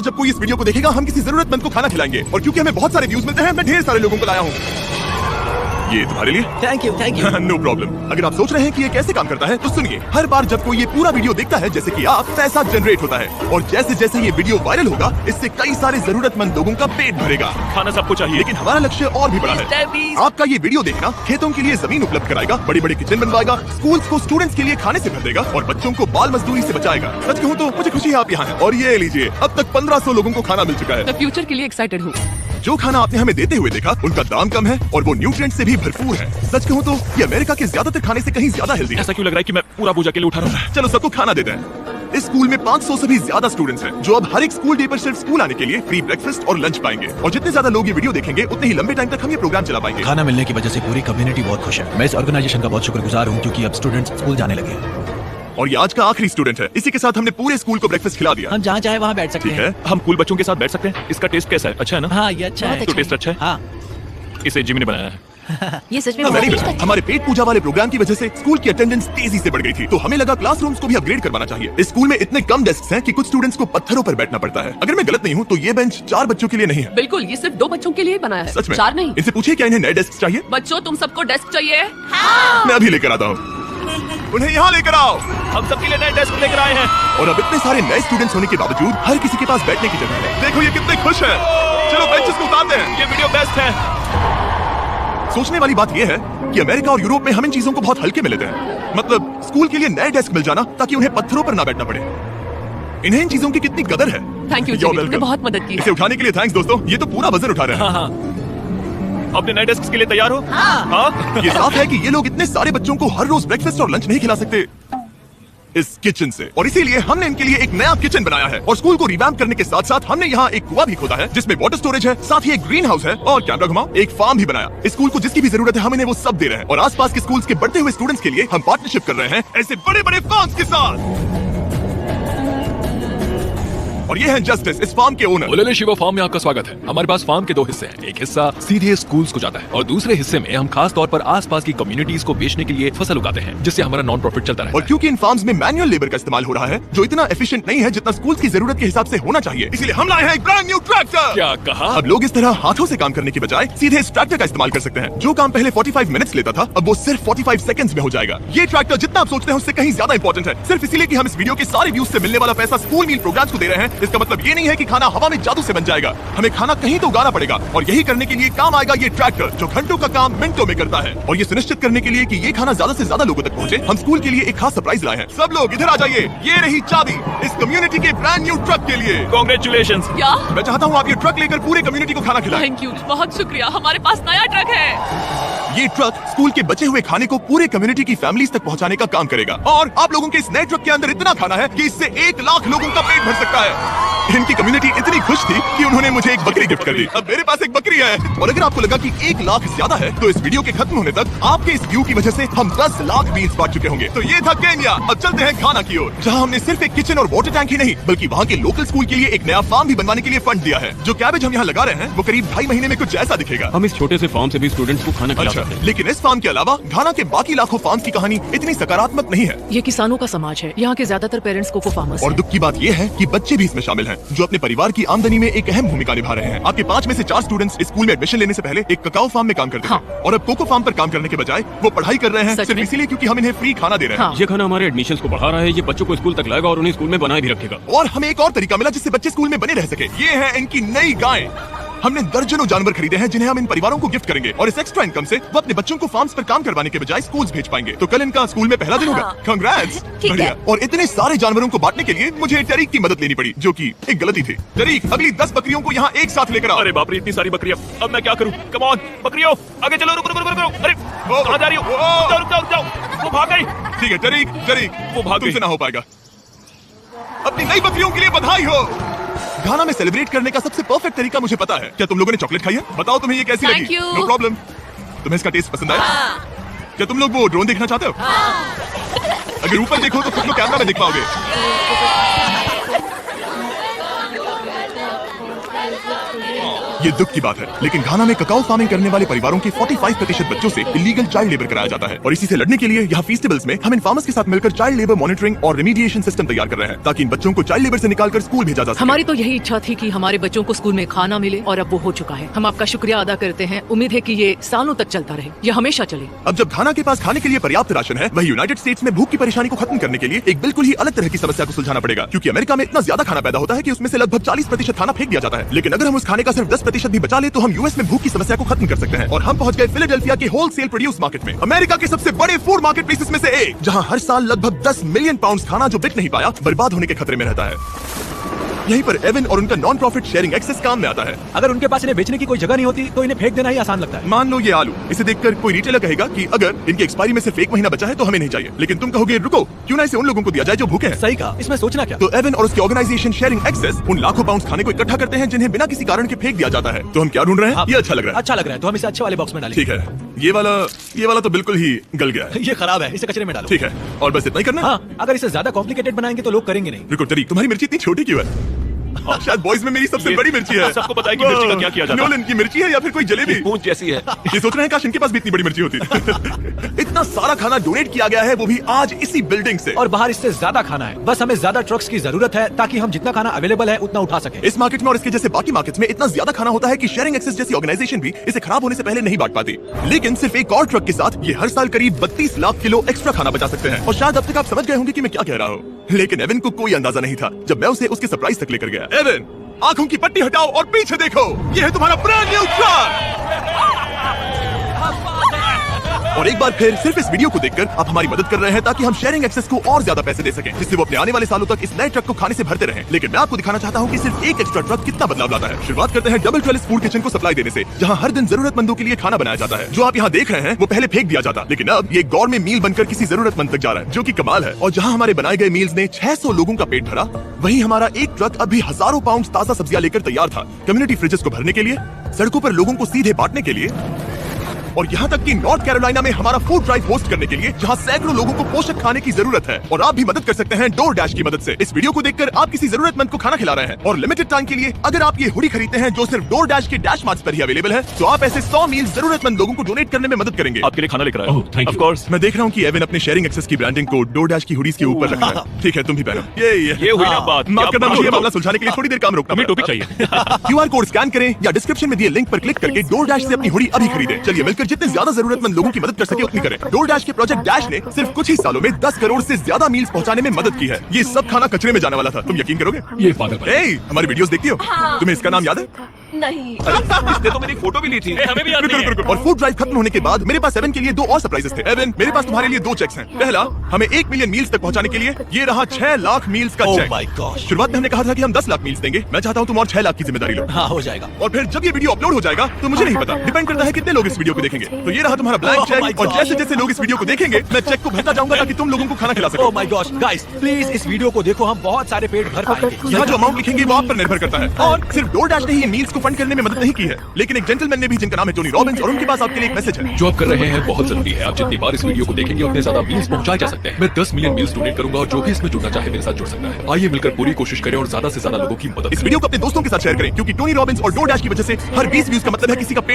जब कोई इस वीडियो को देखेगा हम किसी जरूरतमंद को खाना खिलाएंगे, और क्योंकि हमें बहुत सारे व्यूज मिलते हैं मैं ढेर सारे लोगों को लाया हूँ। ये तुम्हारे लिए। Thank you know problem. अगर आप सोच रहे हैं कि ये कैसे काम करता है तो सुनिए, हर बार जब कोई ये पूरा वीडियो देखता है जैसे कि आप, पैसा जनरेट होता है, और जैसे जैसे ये वीडियो वायरल होगा इससे कई सारे जरूरतमंद लोगों का पेट भरेगा। खाना सबको चाहिए, लेकिन हमारा लक्ष्य और भी बड़ा है। आपका ये वीडियो देखना खेतों के लिए जमीन उपलब्ध कराएगा, बड़े बड़े किचन बनवाएगा, स्कूल्स को स्टूडेंट्स के लिए खाने से भर देगा और बच्चों को बाल मजदूरी से बचाएगा। सच कहूँ तो मुझे खुशी है आप यहाँ हैं। और ये लीजिए, अब तक 1500 लोगों को खाना मिल चुका है। मैं फ्यूचर के लिए एक्साइटेड हूँ। जो खाना आपने हमें देते हुए देखा उनका दाम कम है और वो न्यूट्रिएंट से भी भरपूर है। सच कहूँ तो ये अमेरिका के ज्यादातर खाने से कहीं ज्यादा हेल्दी है। ऐसा क्यों लग रहा है कि मैं पूरा बोझ अकेले उठा रहा हूँ? चलो सबको खाना देते हैं। इस स्कूल में 500 से भी ज्यादा स्टूडेंट्स हैं जो अब हर एक स्कूल डे पर सिर्फ स्कूल आने के लिए फ्री ब्रेकफास्ट और लंच पाएंगे। और जितने ज्यादा लोग ये वीडियो देखेंगे उतने ही लंबे टाइम तक हम ये प्रोग्राम चला पाएंगे। खाना मिलने की वजह से पूरी कम्युनिटी बहुत खुश है। मैं इस ऑर्गेनाइजेशन का बहुत शुक्रगुजार हूँ क्योंकि अब स्टूडेंट्स स्कूल जाने लगे हैं। और ये आज का आखिरी स्टूडेंट है। इसी के साथ हमने पूरे स्कूल को ब्रेकफास्ट खिला दिया। हम जहाँ चाहे वहाँ बैठ सकते ठीक हैं। है, हम कूल बच्चों के साथ बैठ सकते हैं। इसका टेस्ट कैसा है? अच्छा है ना? हाँ ये अच्छा है। तो टेस्ट अच्छा है? हाँ इसे जिमी ने बनाया है। ये सच में वेरी बहुत गुड। अच्छा हमारे पेट पूजा वाले प्रोग्राम की वजह से स्कूल की अटेंडेंस तेजी से बढ़ गई थी, तो हमें लगा क्लासरूम्स को भी अपग्रेड करवाना चाहिए। इस स्कूल में इतने कम डेस्क हैं कि कुछ स्टूडेंट्स को पत्थरों पर बैठना पड़ता है। अगर मैं गलत नहीं हूँ तो ये बेंच 4 बच्चों के लिए नहीं है। बिल्कुल, ये सिर्फ 2 बच्चों के लिए बनाया है। सच में? 4 नहीं। इनसे पूछिए क्या इन्हें नए डेस्क चाहिए। बच्चों तुम सबको डेस्क चाहिए? मैं अभी लेकर आता हूँ। उन्हें यहाँ लेकर आओ। हम सबके लिए नए डेस्क लेकर आए हैं। और अब इतने सारे नए स्टूडेंट्स होने के बावजूद हर किसी के पास बैठने की जगह है। देखो ये कितने खुश हैं। चलो बेंचेस को उतारते हैं। ये वीडियो बेस्ट है। सोचने वाली बात यह है कि अमेरिका और यूरोप में हम इन चीजों को बहुत हल्के में लेते हैं। मतलब स्कूल के लिए नए डेस्क मिल जाना ताकि उन्हें पत्थरों पर ना बैठना पड़े। इन्हें इन चीजों की कितनी कदर है। थैंक यू You're जिमी, तुमने welcome। बहुत मदद की। इसे उठाने के लिए थैंक्स दोस्तों। ये तो पूरा वजन उठा रहे हैं। हाँ। अपने नए डेस्क के लिए तैयार हो? हाँ। ये साफ है कि ये लोग इतने सारे बच्चों को हर रोज ब्रेकफास्ट और लंच नहीं खिला सकते इस किचन से, और इसीलिए हमने इनके लिए एक नया किचन बनाया है। और स्कूल को रिवैम्प करने के साथ साथ हमने यहाँ एक कुआं भी खोदा है जिसमें वाटर स्टोरेज है, साथ ही एक ग्रीन हाउस है और कैमरा घुमाओ एक फार्म भी बनाया। इस स्कूल को जिसकी भी जरूरत है हम इन्हें वो सब दे रहे हैं। और आसपास के स्कूल्स के बढ़ते हुए स्टूडेंट्स के लिए हम पार्टनरशिप कर रहे हैं ऐसे बड़े बड़े फर्म्स के साथ। और ये है जस्टिस, इस फार्म के ओनर। ओलेले शिवा फार्म में आपका स्वागत है। हमारे पास फार्म के 2 हिस्से हैं। एक हिस्सा सीधे स्कूल्स को जाता है और दूसरे हिस्से में हम खास तौर पर आसपास की कम्युनिटीज को बेचने के लिए फसल उगाते हैं, जिससे हमारा नॉन प्रॉफिट चलता रहता और है। क्योंकि इन फार्म्स में मैनुअल लेबर का इस्तेमाल हो रहा है जो इतना एफिशिएंट नहीं है जितना स्कूल्स की जरूरत के हिसाब से होना चाहिए, इसलिए हम लाए हैं एक ब्रांड न्यू ट्रैक्टर। क्या कहा? अब लोग इस तरह हाथों से काम करने की बजाय सीधे इस ट्रैक्टर का इस्तेमाल कर सकते हैं। जो काम पहले 45 मिनट्स लेता था अब वो सिर्फ 45 सेकंड्स में हो जाएगा। ये ट्रैक्टर जितना आप सोचते हैं उससे कहीं ज्यादा इंपॉर्टेंट है, सिर्फ इसीलिए कि हम इस वीडियो के सारे व्यूज से मिलने वाला पैसा स्कूल मील प्रोग्राम्स को दे रहे हैं। इसका मतलब ये नहीं है कि खाना हवा में जादू से बन जाएगा। हमें खाना कहीं तो उगाना पड़ेगा और यही करने के लिए काम आएगा ये ट्रैक्टर जो घंटों का काम मिनटों में करता है। और ये सुनिश्चित करने के लिए कि ये खाना ज्यादा से ज्यादा लोगों तक पहुंचे, हम स्कूल के लिए एक खास सरप्राइज लाए हैं। सब लोग इधर आ जाइए, ये रही चाबी इस कम्युनिटी के ब्रांड न्यू ट्रक के लिए। Congratulations। क्या? मैं चाहता हूँ आप ये ट्रक लेकर पूरे कम्युनिटी को खाना खिलाएं। थैंक यू, बहुत शुक्रिया। हमारे पास नया ट्रक है। ये ट्रक स्कूल के बचे हुए खाने को पूरे कम्युनिटी की फैमिलीज तक पहुंचाने का काम करेगा। और आप लोगों के इस नए ट्रक के अंदर इतना खाना है कि इससे 1 लाख लोगों का पेट भर सकता है। इनकी कम्युनिटी इतनी खुश थी कि उन्होंने मुझे एक बकरी गिफ्ट कर दी। अब मेरे पास एक बकरी है। और अगर आपको लगा कि 1 लाख ज्यादा है तो इस वीडियो के खत्म होने तक आपके इस व्यू की वजह से हम 10 लाख बीन्स बांट चुके होंगे। तो ये था केन्या। अब चलते हैं घाना की ओर, जहाँ हमने सिर्फ एक किचन और वाटर टैंक ही नहीं बल्कि वहाँ के लोकल स्कूल के लिए एक नया फार्म भी बनवाने के लिए फंड दिया है। जो कैबेज हम यहाँ लगा रहे हैं वो करीब 2.5 महीने में कुछ ऐसा दिखेगा। हम इस छोटे से फार्म से भी स्टूडेंट्स को खाना खिला सकते हैं। लेकिन इस फार्म के अलावा घाना के बाकी लाखों फार्म्स की कहानी इतनी सकारात्मक नहीं है। ये किसानों का समाज है। यहाँ के ज्यादातर पेरेंट्स कोको फार्मर्स और हैं। दुख की बात यह है कि बच्चे भी इसमें शामिल हैं जो अपने परिवार की आमदनी में एक अहम भूमिका निभा रहे हैं। आपके 5 में से 4 स्टूडेंट्स इस स्कूल में एडमिशन लेने से पहले एक ककाओ फार्म में काम करते हाँ। थे और अब कोको फार्म पर काम करने के बजाय वो पढ़ाई कर रहे हैं सच सिर्फ में? इसीलिए क्योंकि हम इन्हें फ्री खाना दे रहे हैं। हाँ। ये खाना हमारे एडमिशंस को बढ़ा रहा है। ये बच्चों को स्कूल तक लाएगा और उन्हें स्कूल में बनाए भी रखेगा। और हमें एक और तरीका मिला जिससे बच्चे स्कूल में बने रह सके। ये है इनकी नई गाय। हमने दर्जनों जानवर खरीदे हैं जिन्हें हम इन परिवारों को गिफ्ट करेंगे और इस एक्स्ट्रा इनकम से वो अपने बच्चों को फार्म्स पर काम करवाने के बजाय स्कूल्स भेज पाएंगे। तो कल इनका स्कूल में पहला दिन होगा। कंग्रेट्स। ठीक है। बढ़िया। और इतने सारे जानवरों को बांटने के लिए मुझे टरीक की मदद लेनी पड़ी जो कि एक गलती थी। टरीक, अगली 10 बकरियों को यहाँ एक साथ लेकर आओ। अरे बाप रे, इतनी सारी बकरियां। अब मैं क्या करूं? कम ऑन बकरियों, आगे चलो। रुको रुको रुको रुको। अरे कहां जा रही हो? रुक जाओ रुक जाओ। वो भाग गई। ठीक है टरीक, वो भाग तुमसे गई। ना हो पाएगा। अपनी नई बकरियों के लिए बधाई हो। घाना में सेलिब्रेट करने का सबसे परफेक्ट तरीका मुझे पता है। क्या तुम लोगों ने चॉकलेट खाई है? बताओ तुम्हें ये कैसी Thank लगी? you। No problem. तुम्हें इसका टेस्ट पसंद आया? क्या तुम लोग वो ड्रोन देखना चाहते हो? अगर ऊपर देखो तो खुद को कैमरा में देख पाओगे। ये दुख की बात है, लेकिन घाना में ककाओ फार्मिंग करने वाले परिवारों के 45% बच्चों से इलीगल चाइल्ड लेबर कराया जाता है और इसी से लड़ने के लिए यहाँ फेस्टिवल्स में हम इन फार्मर्स के साथ मिलकर चाइल्ड लेबर मॉनिटरिंग और रेमिडिएशन सिस्टम तैयार कर रहे हैं ताकि इन बच्चों को चाइल्ड लेबर से निकालकर स्कूल भेजा जा सके। हमारी तो यही इच्छा थी कि हमारे बच्चों को स्कूल में खाना मिले और अब वो हो चुका है। हम आपका शुक्रिया अदा करते हैं। उम्मीद है कि ये सालों तक चलता रहे, ये हमेशा चले। अब जब घाना के पास खाने के लिए पर्याप्त राशन है, वही यूनाइटेड स्टेट्स में भूख की परेशानी को खत्म करने के लिए एक बिल्कुल ही अलग तरह की समस्या को सुलझाना पड़ेगा, क्योंकि अमेरिका में इतना ज्यादा खाना पैदा होता है कि उसमें से लगभग 40% खाना फेंक दिया जाता है। लेकिन अगर हम उस खाने का सिर्फ 10% भी बचा ले तो हम यूएस में भूख की समस्या को खत्म कर सकते हैं। और हम पहुंच गए फिलाडेल्फिया के होलसेल प्रोड्यूस मार्केट में, अमेरिका के सबसे बड़े फूड मार्केट प्लेसेस में से एक, जहां हर साल लगभग 10 मिलियन पाउंड खाना जो बिक नहीं पाया बर्बाद होने के खतरे में रहता है। यहीं पर एवन और उनका नॉन प्रॉफिट शेयरिंग एक्सेस काम में आता है। अगर उनके पास इन्हें बेचने की कोई जगह नहीं होती तो इन्हें फेंक देना ही आसान लगता है। मान लो ये आलू, इसे देखकर कोई रिटेलर कहेगा कि अगर इनकी एक्सपायरी में सिर्फ 1 महीना बचा है तो हमें नहीं चाहिए, लेकिन तुम कहोगे रुको, क्यों ना इसे उन लोगों को दिया जाए जो भूखे हैं। सही कहा, इसमें सोचना क्या। तो एवन और उसकी ऑर्गेनाइजेशन शेयरिंग एक्सेस उन लाखों पाउंड खाने को इकट्ठा करते हैं जिन्हें बिना किसी कारण के फेंक दिया जाता है। तो हम क्या ढूंढ रहे हैं? हाँ, ये अच्छा लग रहा है। अच्छा लग रहा है तो हम इसे अच्छे वाले बॉक्स में डालेंगे। ठीक है, ये वाला तो बिल्कुल ही गल गया है। ये खराब है, इसे कचरे में डालो। ठीक है, और बस इतना ही करना। हाँ, अगर इसे ज्यादा कॉम्प्लिकेटेड बनाएंगे तो लोग करेंगे नहीं। रुको तरीक, तुम्हारी मिर्ची इतनी छोटी क्यों है? शायद बॉयज में मेरी सबसे बड़ी मिर्ची है। सबको पता है कि मिर्ची का क्या किया जाता है। नोलन की मिर्ची है या फिर कोई जलेबी? पूंछ जैसी है। ये सोच रहे हैं काश इनके पास भी इतनी बड़ी मिर्ची होती। इतना सारा खाना डोनेट किया गया है, वो भी आज इसी बिल्डिंग से। और बाहर इससे ज्यादा खाना है, बस हमें ज्यादा ट्रक्स की जरूरत है ताकि हम जितना खाना अवेलेबल है उतना उठा सके। इस मार्केट में और इसके जैसे बाकी मार्केट्स में इतना ज्यादा खाना होता है कि शेयरिंग एक्सेस जैसी ऑर्गेनाइजेशन भी इसे खराब होने से पहले नहीं बांट पाती। लेकिन सिर्फ एक और ट्रक के साथ ये हर साल करीब 32 लाख किलो एक्स्ट्रा खाना बचा सकते हैं। और शायद अब तक आप समझ गए होंगे कि मैं क्या कह रहा हूँ, लेकिन एवन को कोई अंदाजा नहीं था जब मैं उसे उसके सरप्राइज तक लेकर गया। एवन, आंखों की पट्टी हटाओ और पीछे देखो, ये है तुम्हारा ब्रांड न्यू ट्रक। और एक बार फिर सिर्फ इस वीडियो को देखकर आप हमारी मदद कर रहे हैं ताकि हम शेयरिंग एक्सेस को और ज्यादा पैसे दे सकें, जिससे वो अपने आने वाले सालों तक इस नए ट्रक को खाने से भरते रहें। लेकिन मैं आपको दिखाना चाहता हूँ कि सिर्फ एक एक्स्ट्रा ट्रक कितना बदलाव लाता है। शुरुआत करते हैं डबल ट्रेलिस फूड किचन को सप्लाई देने से, जहाँ हर दिन जरूरतमंदों के लिए खाना बनाया जाता है। जो आप यहाँ देख रहे हैं वो पहले फेंक दिया जाता, लेकिन अब ये गौरमेंट मील बनकर किसी जरूरतमंद तक जा रहा है, जो की कमाल है। और जहाँ हमारे बनाए गए मील्स ने 600 लोगों का पेट भरा, वहीं हमारा एक ट्रक अभी हजारों पाउंड ताजा सब्जियां लेकर तैयार था, कम्युनिटी फ्रिजेस को भरने के लिए, सड़कों पर लोगों को सीधे बांटने के लिए, और यहाँ तक कि नॉर्थ कैरोलिना में हमारा फूड ड्राइव होस्ट करने के लिए, जहाँ सैकड़ों लोगों को पोषक खाने की जरूरत है। और आप भी मदद कर सकते हैं डोर डैश की मदद से। इस वीडियो को देखकर आप किसी जरूरतमंद को खाना खिला रहे हैं, और लिमिटेड टाइम के लिए अगर आप ये हुडी खरीदते हैं जो सिर्फ डोर डैश के डैश मार्ट्स पर ही अवेलेबल है, तो आप ऐसे 100 मील जरूरतमंद लोगों को डोनेट करने में मदद करेंगे। आपके लिए खाना लेकर आया। thank you. Of course. मैं देख रहा हूँ कि एवन अपने शेयरिंग एक्सेस की ब्रांडिंग को डोर डैश की हुडीज के ऊपर रखा है। ठीक है, तुम भी पहनो। ये हुई ना बात। माफ करना, क्या मुझे बात? मामला सुलझाने के लिए थोड़ी देर काम रोकना हमें पड़ा। टोपी चाहिए। QR कोड स्कैन करें या डिस्क्रिप्शन में दिए लिंक पर क्लिक करके डोर डैश से अपनी हुडी अभी खरीदें। चलिए मिलकर जितने ज्यादा जरूरतमंद लोगों की मदद कर सके उतनी करें। डोर डैश के प्रोजेक्ट डैश ने सिर्फ कुछ ही सालों में 10 करोड़ से ज्यादा मील्स पहुंचाने में मदद की है। ये सब खाना कचरे में जाने वाला था, तुम यकीन करोगे? ये पागल है। हमारी वीडियोस देखती हो? तुम्हें इसका नाम याद है? नहीं। इसने तो मेरी फोटो भी ली थी। हमें भी याद नहीं है। और फूड ड्राइव खत्म होने के बाद मेरे पास एवन के लिए 2 और सरप्राइजेस थे। एवन, मेरे पास तुम्हारे लिए 2 चेक्स हैं। पहला, हमें 1 मिलियन मील्स तक पहुंचाने के लिए ये रहा 6 लाख मील्स का Oh चेक। my gosh. शुरुआत में हमने कहा था कि हम 10 लाख मील्स देंगे। मैं चाहता हूँ तुम और 6 लाख की जिम्मेदारी लो। हाँ, हो जाएगा। और फिर जब ये वीडियो अपलोड हो जाएगा तो मुझे नहीं पता, डिपेंड करता है कितने लोग इस वीडियो को देखेंगे। तो ये रहा तुम्हारा ब्लैंक Oh my चेक, और God. जैसे जैसे लोग इस वीडियो को देखेंगे मैं चेक को भरता जाऊंगा ताकि तुम लोगों को खाना खिला ओह सको। माय गॉश, गाइस प्लीज इस वीडियो को देखो, हम बहुत सारे पेट भर पाएंगे। यहाँ जो अमाउंट लिखेंगे वो आप पर निर्भर करता है। और सिर्फ डोर डैश ने ही मील्स को फंड करने में मदद नहीं की है, लेकिन एक जेंटलमैन ने भी, जिनका नाम है टोनी रॉबिन्स, और उनके पास आपके लिए एक मैसेज है। जो आप कर रहे हैं बहुत जरूरी है। आप जितनी बार इस वीडियो को देखेंगे उतने ज्यादा मील्स पहुंचाए जा सकते हैं। मैं 10 मिलियन मील्स डोनेट करूंगा और जो भी इसमें जुड़ना चाहे मेरे साथ जुड़ सकता है। आइए मिलकर पूरी कोशिश करें और ज्यादा से ज्यादा लोगों की मदद इस वीडियो को अपने दोस्तों के साथ शेयर करें, क्योंकि टोनी रॉबिन्स और डोर डैश की वजह से हर 20 व्यूज का मतलब है किसी का पेट